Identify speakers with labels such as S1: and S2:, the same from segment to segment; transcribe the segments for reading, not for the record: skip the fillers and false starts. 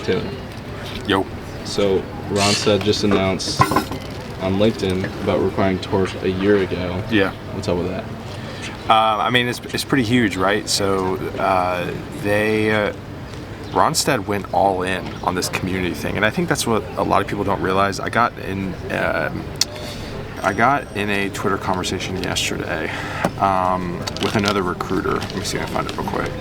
S1: Taylor.
S2: Yo.
S1: So Randstad just announced on LinkedIn about requiring Torc a year ago.
S2: Yeah.
S1: What's up with that?
S2: I mean, it's pretty huge, right? So Randstad went all in on this community thing, and I think that's what a lot of people don't realize. I got in a Twitter conversation yesterday with another recruiter. Let me see if I can find it real quick.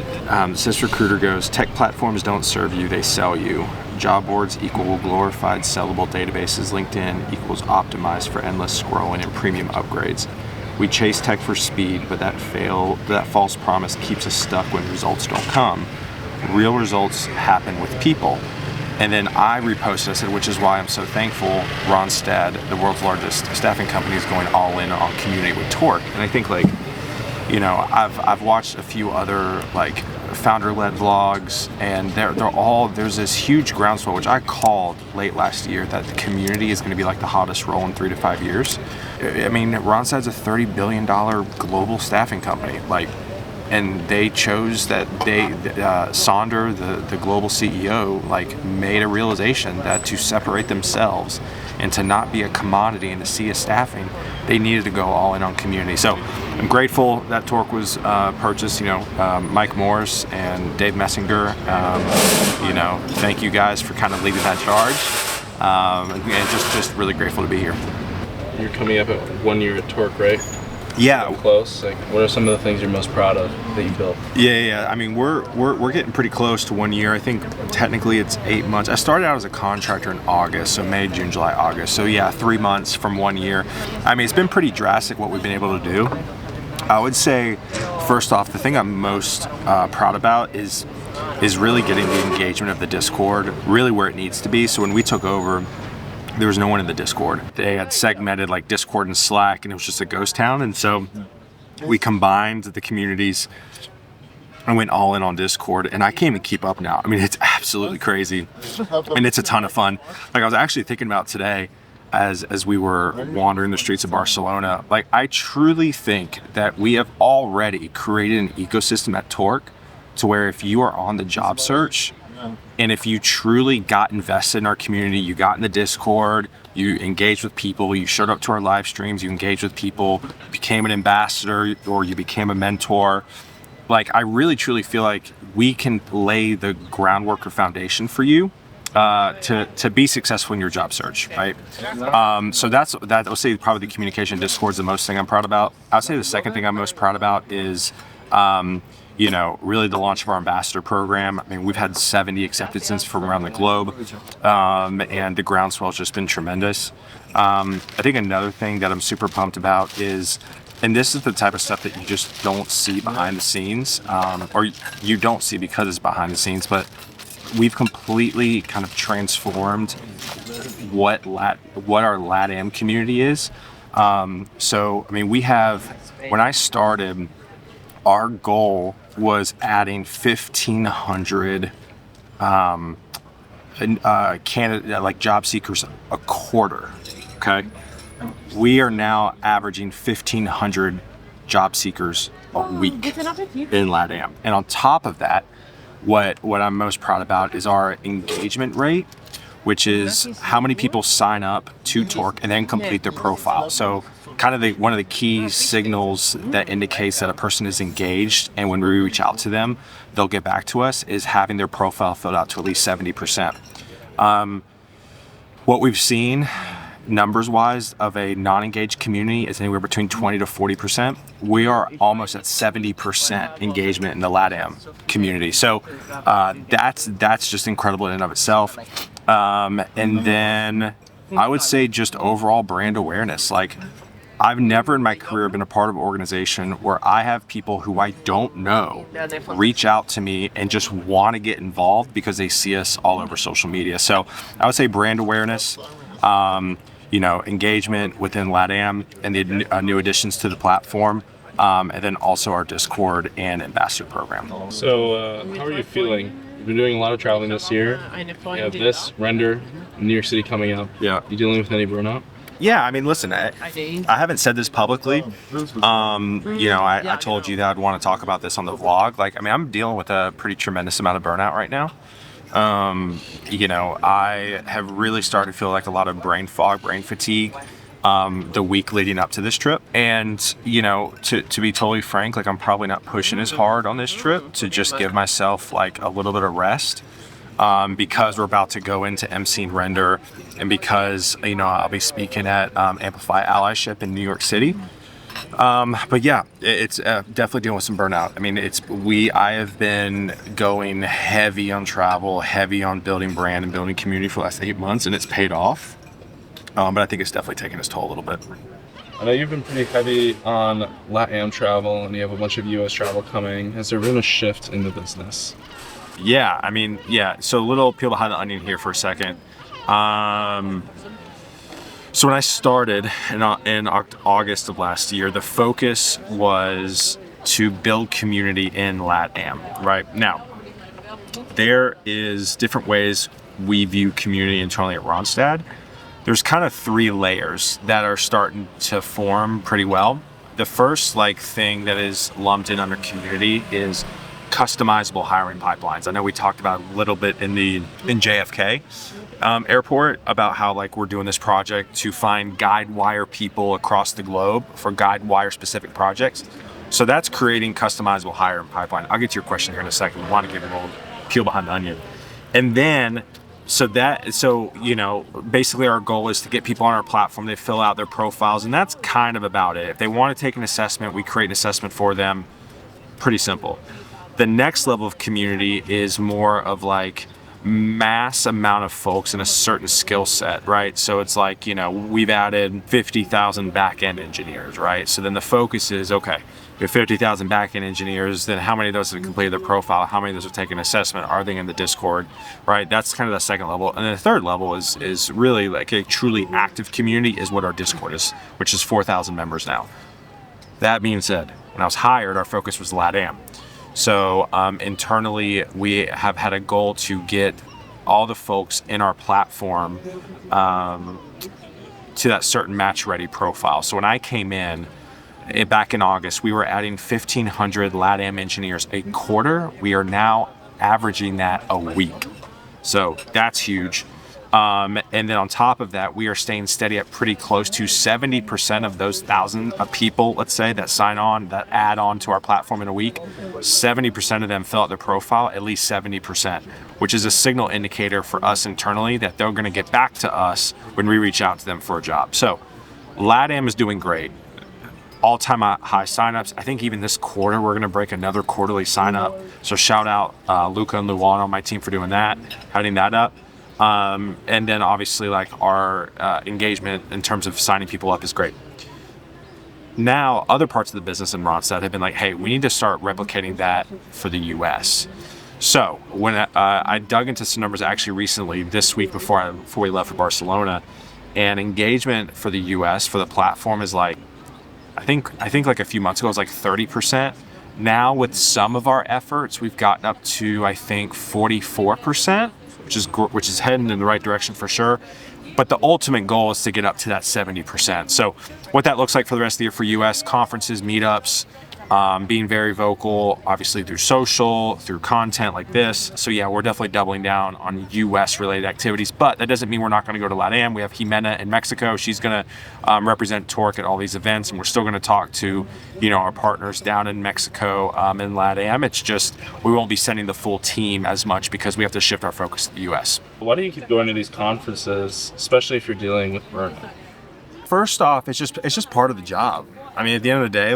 S2: This recruiter goes, "Tech platforms don't serve you, they sell you. Job boards equal glorified sellable databases. LinkedIn equals optimized for endless scrolling and premium upgrades. We chase tech for speed, but that false promise keeps us stuck when results don't come. Real results happen with people." And then I reposted, I said, which is why I'm so thankful Randstad, the world's largest staffing company, is going all in on community with Torc. And I think, like, you know, I've watched a few other like founder-led vlogs, and there's this huge groundswell, which I called late last year, that the community is going to be like the hottest role in 3 to 5 years. I mean, Randstad's a $30 billion global staffing company, like, and they chose that Sonder, the global CEO, like, made a realization that to separate themselves and to not be a commodity in the sea of staffing, they needed to go all in on community. So I'm grateful that Torc was purchased. You know, Mike Morris and Dave Messinger, you know, thank you guys for kind of leading that charge, and just really grateful to be here.
S1: You're coming up at 1 year at Torc, right?
S2: Yeah.
S1: Close. Like, what are some of the things you're most proud of that you built?
S2: Yeah. I mean, we're getting pretty close to 1 year. I think technically it's 8 months. I started out as a contractor in August, so May, June, July, August. So yeah, 3 months from 1 year. I mean, it's been pretty drastic what we've been able to do. I would say, first off, the thing I'm most proud about is really getting the engagement of the Discord really where it needs to be. So when we took over, there was no one in the Discord. They had segmented like Discord and Slack, and it was just a ghost town. And so we combined the communities and went all in on Discord, and I can't even keep up now. I mean, it's absolutely crazy, and it's a ton of fun. Like, I was actually thinking about today as we were wandering the streets of Barcelona, like, I truly think that we have already created an ecosystem at Torc to where if you are on the job search, and if you truly got invested in our community, you got in the Discord, you engaged with people, you showed up to our live streams, you engaged with people, became an ambassador, or you became a mentor. Like, I really truly feel like we can lay the groundwork or foundation for you to be successful in your job search, right? So that I would say probably the communication Discord is the most thing I'm proud about. I would say the second thing I'm most proud about is you know, really the launch of our ambassador program. I mean, we've had 70 acceptances from around the globe, and the groundswell has just been tremendous. I think another thing that I'm super pumped about is, and this is the type of stuff that you just don't see behind the scenes, or you don't see because it's behind the scenes, but we've completely kind of transformed what our LATAM community is. So, I mean, when I started, our goal was adding 1,500 candidate, like, job seekers a quarter. Okay, we are now averaging 1,500 job seekers a week in LATAM, and on top of that, what I'm most proud about is our engagement rate, which is how many people sign up to Torc and then complete their profile. So kind of one of the key signals that indicates that a person is engaged, and when we reach out to them, they'll get back to us, is having their profile filled out to at least 70%. What we've seen numbers-wise of a non-engaged community is anywhere between 20 to 40%. We are almost at 70% engagement in the LATAM community. So that's just incredible in and of itself. And then I would say just overall brand awareness. Like, I've never in my career been a part of an organization where I have people who I don't know reach out to me and just want to get involved because they see us all over social media. So I would say brand awareness, you know, engagement within LATAM and the new additions to the platform, and then also our Discord and ambassador program.
S1: So how are you feeling? You've been doing a lot of traveling this year. You have this Render, New York City coming up.
S2: Yeah.
S1: You dealing with any burnout?
S2: Yeah, I mean, listen, I haven't said this publicly. I told you that I'd want to talk about this on the vlog. Like, I mean, I'm dealing with a pretty tremendous amount of burnout right now. I have really started to feel like a lot of brain fog, brain fatigue, the week leading up to this trip. And, to be totally frank, like, I'm probably not pushing as hard on this trip to just give myself like a little bit of rest. Because we're about to go into emceeing Render, and because I'll be speaking at Amplify Allyship in New York City. But yeah, it's definitely dealing with some burnout. I mean, I have been going heavy on travel, heavy on building brand and building community for the last 8 months, and it's paid off. But I think it's definitely taking its toll a little bit.
S1: I know you've been pretty heavy on LATAM travel, and you have a bunch of US travel coming. Has there been a shift in the business?
S2: Yeah, I mean, yeah. So a little peel behind the onion here for a second. So when I started in August of last year, the focus was to build community in LATAM, right? Now, there is different ways we view community internally at Randstad. There's kind of 3 layers that are starting to form pretty well. The first thing that is lumped in under community is customizable hiring pipelines. I know we talked about a little bit in JFK airport about how we're doing this project to find guide wire people across the globe for guide wire specific projects. So that's creating customizable hiring pipeline. I'll get to your question here in a second. I want to give a little peel behind the onion. And then basically our goal is to get people on our platform, they fill out their profiles, and that's kind of about it. If they want to take an assessment, we create an assessment for them. Pretty simple. The next level of community is more of mass amount of folks in a certain skill set, right? So it's we've added 50,000 back-end engineers, right? So then the focus is, okay, we have 50,000 back-end engineers, then how many of those have completed their profile? How many of those have taken an assessment? Are they in the Discord, right? That's kind of the second level. And then the third level is really a truly active community is what our Discord is, which is 4,000 members now. That being said, when I was hired, our focus was LATAM. So internally, we have had a goal to get all the folks in our platform to that certain match-ready profile. So when I came in back in August, we were adding 1,500 LATAM engineers a quarter. We are now averaging that a week. So that's huge. And then on top of that, we are staying steady at pretty close to 70% of those 1,000 people, let's say, that sign on, that add on to our platform in a week. 70% of them fill out their profile, at least 70%, which is a signal indicator for us internally that they're going to get back to us when we reach out to them for a job. So LATAM is doing great. All-time high signups. I think even this quarter, we're going to break another quarterly sign up. So shout out Luca and Luana on my team for doing that, heading that up. And then obviously our engagement in terms of signing people up is great. Now, other parts of the business in Randstad have been hey, we need to start replicating that for the US. So when I dug into some numbers actually recently this week before we left for Barcelona, and engagement for the US for the platform is I think a few months ago it was 30%. Now with some of our efforts, we've gotten up to I think 44%. Which is heading in the right direction for sure. But the ultimate goal is to get up to that 70%. So what that looks like for the rest of the year for US conferences, meetups, being very vocal, obviously through social, through content like this. So yeah, we're definitely doubling down on US related activities, but that doesn't mean we're not going to go to LATAM. We have Jimena in Mexico. She's going to represent Torc at all these events, and we're still going to talk to, our partners down in Mexico in LATAM. It's just, we won't be sending the full team as much because we have to shift our focus to the US.
S1: Why do you keep going to these conferences, especially if you're dealing with burnout?
S2: First off, it's just part of the job. I mean, at the end of the day,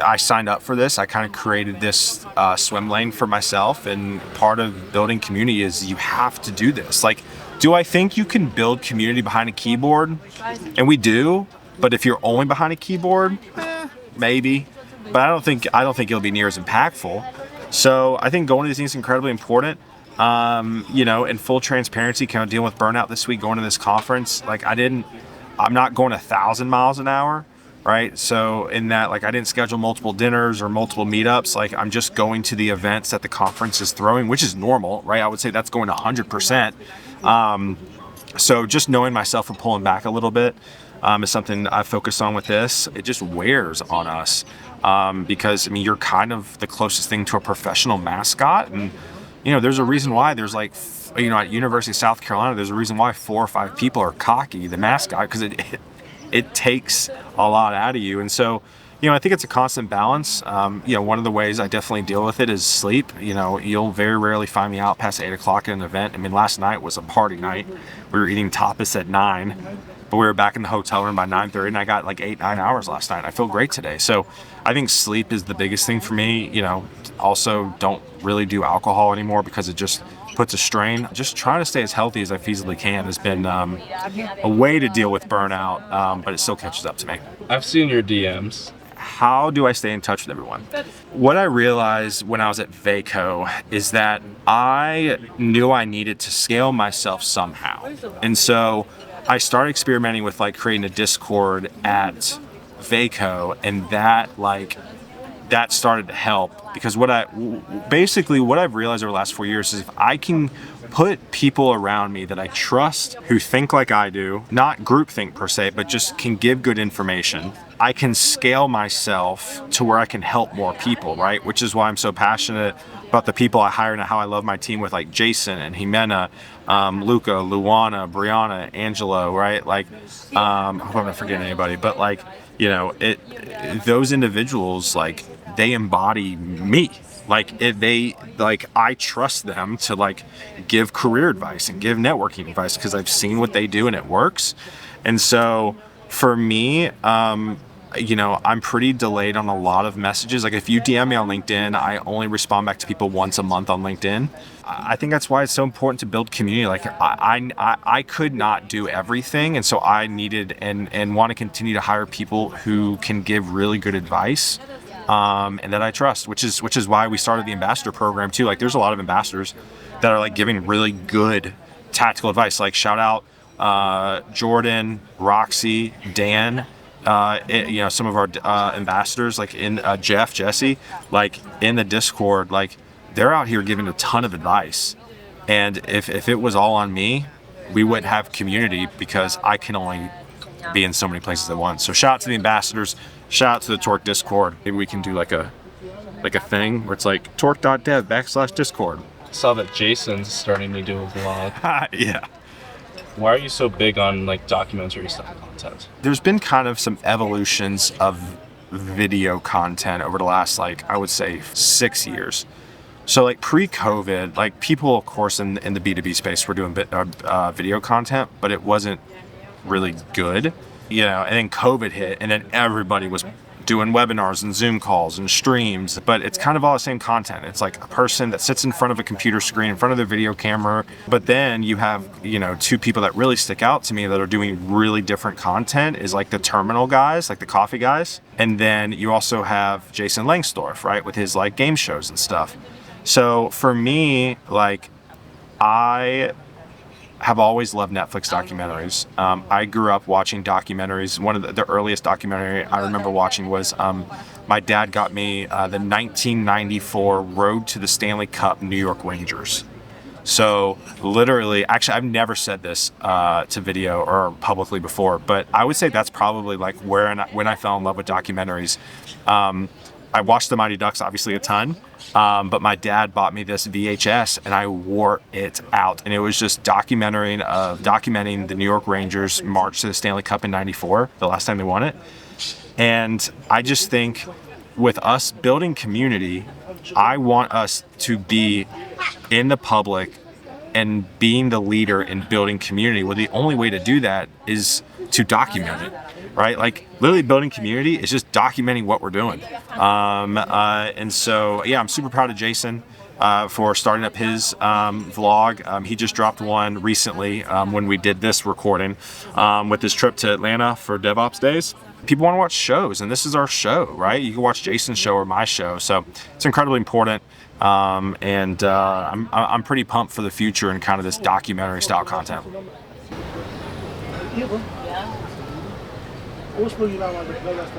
S2: I signed up for this. I kind of created this swim lane for myself, and part of building community is you have to do this. Do I think you can build community behind a keyboard? And we do, but if you're only behind a keyboard, maybe. But I don't think it'll be near as impactful. So I think going to these things is incredibly important. In full transparency, kind of dealing with burnout this week, going to this conference, I'm not going 1,000 miles an hour. Right. So in that, I didn't schedule multiple dinners or multiple meetups. I'm just going to the events that the conference is throwing, which is normal. Right. I would say that's going 100%. So just knowing myself and pulling back a little bit is something I've focused on with this. It just wears on us because, I mean, you're kind of the closest thing to a professional mascot. And, you know, there's a reason why there's like, you know, at University of South Carolina, there's a reason why 4 or 5 people are cocky, the mascot, because it takes a lot out of you. And so, you know, I think it's a constant balance. You know, one of the ways I definitely deal with it is sleep. You know, you'll very rarely find me out past 8 o'clock at an event. I mean, last night was a party night. We were eating tapas at 9, but we were back in the hotel room by 9:30, and I got like 8-9 hours last night. I feel great today. So I think sleep is the biggest thing for me. You know, also don't really do alcohol anymore because it just puts a strain. Just trying to stay as healthy as I feasibly can has been a way to deal with burnout, but it still catches up to me.
S1: I've seen your DMs.
S2: How do I stay in touch with everyone? What I realized when I was at Vaco is that I knew I needed to scale myself somehow. And so I started experimenting with like creating a Discord at Vaco, and that started to help, because what I've realized over the last 4 years is if I can put people around me that I trust who think like I do, not groupthink per se, but just can give good information, I can scale myself to where I can help more people, right? Which is why I'm so passionate about the people I hire and how I love my team with like Jason and Jimena, Luca, Luana, Brianna, Angelo, right? Like, I hope I'm not forgetting anybody, but like, you know, those individuals, like, they embody me. Like I trust them to like give career advice and give networking advice because I've seen what they do and it works. And so for me, you know, I'm pretty delayed on a lot of messages. Like if you DM me on LinkedIn, I only respond back to people once a month on LinkedIn. I think that's why it's so important to build community. Like I could not do everything. And so I needed and want to continue to hire people who can give really good advice. And that I trust, which is why we started the ambassador program too. Like there's a lot of ambassadors that are like giving really good tactical advice. Like shout out Jordan, Roxy, Dan, you know, some of our ambassadors, like in Jesse, like in the Discord, like they're out here giving a ton of advice. And if it was all on me, we wouldn't have community because I can only be in so many places at once. So shout out to the ambassadors. Shout out to the Torc Discord. Maybe we can do like a thing where it's like Torc.dev /Discord.
S1: I saw that Jason's starting to do a vlog.
S2: Yeah.
S1: Why are you so big on like documentary style content?
S2: There's been kind of some evolutions of video content over the last, like, I would say 6 years. So like pre-COVID, like people, of course, in the B2B space were doing video content, but it wasn't really good. You know, and then COVID hit, and then everybody was doing webinars and Zoom calls and streams, but it's kind of all the same content. It's like a person that sits in front of a computer screen, in front of their video camera, but then you have, you know, 2 people that really stick out to me that are doing really different content is like the terminal guys, like the coffee guys. And then you also have Jason Langsdorff, right, with his like game shows and stuff. So for me, like, I have always loved Netflix documentaries. I grew up watching documentaries. One of the earliest documentary I remember watching was my dad got me the 1994 Road to the Stanley Cup New York Rangers. So literally, actually, I've never said this to video or publicly before, but I would say that's probably like when I fell in love with documentaries. I watched the Mighty Ducks obviously a ton, but my dad bought me this VHS and I wore it out. And it was just documenting the New York Rangers march to the Stanley Cup in '94, the last time they won it. And I just think with us building community, I want us to be in the public and being the leader in building community. Well, the only way to do that is to document it, right? Like literally building community is just documenting what we're doing. And so, yeah, I'm super proud of Jason for starting up his vlog. He just dropped one recently when we did this recording with his trip to Atlanta for DevOps days. People want to watch shows, and this is our show, right? You can watch Jason's show or my show. So it's incredibly important. And I'm pretty pumped for the future and kind of this documentary style content.
S3: Ursprünglich war mal der Player, das